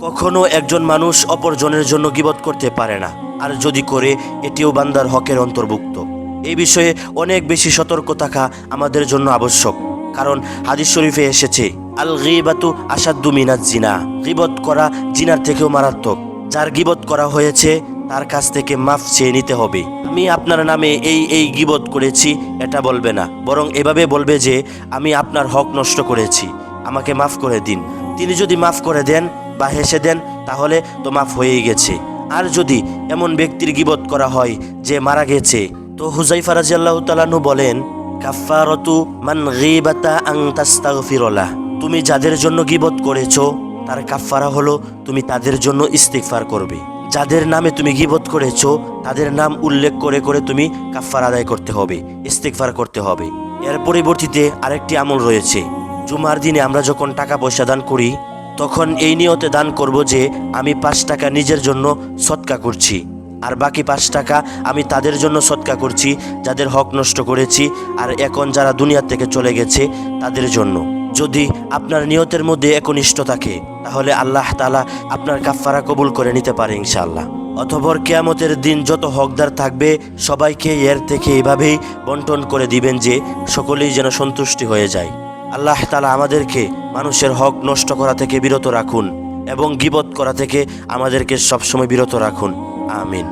কখনো একজন মানুষ অপরজনের জন্য গীবত করতে পারে না, আর যদি করে এটিও বান্দার হকের অন্তর্ভুক্ত। এই বিষয়ে অনেক বেশি সতর্ক থাকা আমাদের জন্য আবশ্যক, কারণ হাদিস শরীফে এসেছে, আল গীবাতু আসাদ্দু মিনাজ জিনা, গীবত করা জিনার থেকেও মারাত্মক। যার গীবত করা হয়েছে তার কাছ থেকে মাফ চেয়ে নিতে হবে। আমি আপনার নামে এই গীবত করেছি এটা বলবে না, বরং এভাবে বলবে যে আমি আপনার হক নষ্ট করেছি, আমাকে মাফ করে দিন। তিনি যদি মাফ করে দেন বা হেসে দেন তাহলে তো মাফ হয়েই গেছে। আর যদি এমন ব্যক্তির গীবত করা হয় যে মারা গেছে, তো হুযায়ফা রাদিয়াল্লাহু তাআলা আনহু বলেন, কাফফারাতু মান গীবাতা আন তাস্তাগফিরলাহ, তুমি যাদের জন্য গীবত করেছো তার কাফফারা হলো তুমি তাদের জন্য ইস্তিগফার করবে। যাদের নামে তুমি গীবত করেছো তাদের নাম উল্লেখ করে করে তুমি কাফফারা আদায় করতে হবে, ইস্তিগফার করতে হবে। এর পরিবর্তিতে আরেকটি আমল রয়েছে। জুমার দিনে আমরা যখন টাকা পয়সা দান করি তখন এই নিয়তে দান করব যে আমি 5 টাকা নিজের জন্য সদকা করছি, আর বাকি 5 টাকা আমি তাদের জন্য সদকা করছি যাদের হক নষ্ট করেছি, আর এখন যারা দুনিয়া থেকে চলে গেছে তাদের জন্য। যদি আপনার নিয়তের মধ্যে একনিষ্ঠ থাকে তাহলে আল্লাহ তাআলা আপনার কাফফারা কবুল করে নিতে পারে ইনশাআল্লাহ। অতঃপর কিয়ামতের দিন যত হকদার থাকবে সবাইকে এর থেকে এভাবেই বন্টন করে দিবেন যে সকলেই যেন সন্তুষ্টি হয়ে যায়। আল্লাহ তাআলা আমাদেরকে মানুষের হক নষ্ট করা থেকে বিরত রাখুন এবং গীবত করা থেকে আমাদেরকে সবসময় বিরত রাখুন। আমিন।